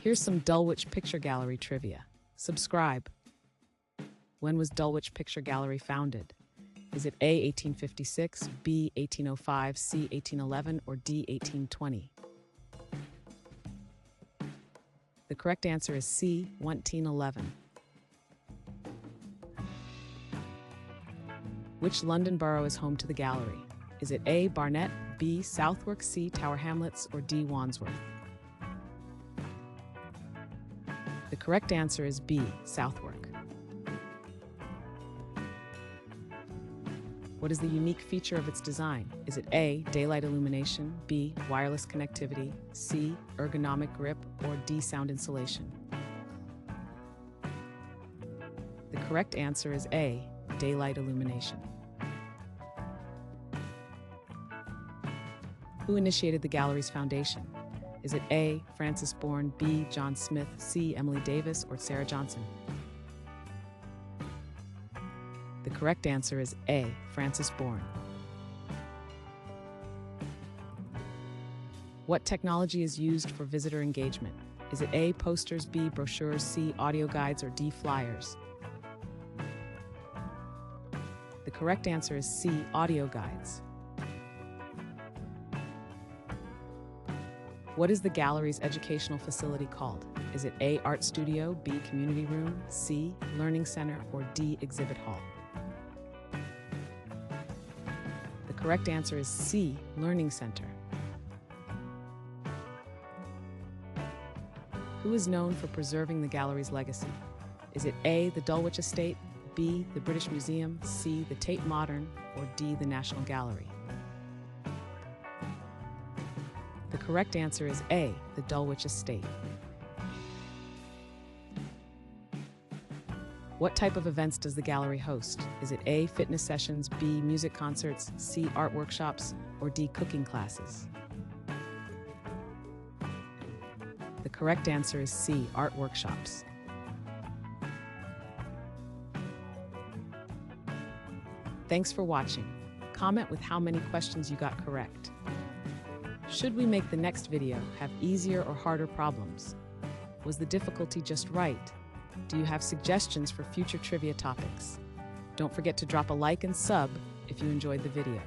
Here's some Dulwich Picture Gallery trivia. Subscribe. When was Dulwich Picture Gallery founded? Is it A, 1856, B, 1805, C, 1811, or D, 1820? The correct answer is C, 1911. Which London borough is home to the gallery? Is it A, Barnet, B, Southwark, C, Tower Hamlets, or D, Wandsworth? The correct answer is B, Southwark. What is the unique feature of its design? Is it A, daylight illumination, B, wireless connectivity, C, ergonomic grip, or D, sound insulation? The correct answer is A, daylight illumination. Who initiated the gallery's foundation? Is it A, Francis Bourne, B, John Smith, C, Emily Davis, or Sarah Johnson? The correct answer is A, Francis Bourne. What technology is used for visitor engagement? Is it A, posters, B, brochures, C, audio guides, or D, flyers? The correct answer is C, audio guides. What is the gallery's educational facility called? Is it A, art studio, B, community room, C, learning center, or D, exhibit hall? The correct answer is C, learning center. Who is known for preserving the gallery's legacy? Is it A, the Dulwich Estate, B, the British Museum, C, the Tate Modern, or D, the National Gallery? The correct answer is A, the Dulwich Estate. What type of events does the gallery host? Is it A, fitness sessions, B, music concerts, C, art workshops, or D, cooking classes? The correct answer is C, art workshops. Thanks for watching. Comment with how many questions you got correct. Should we make the next video have easier or harder problems? Was the difficulty just right? Do you have suggestions for future trivia topics? Don't forget to drop a like and sub if you enjoyed the video.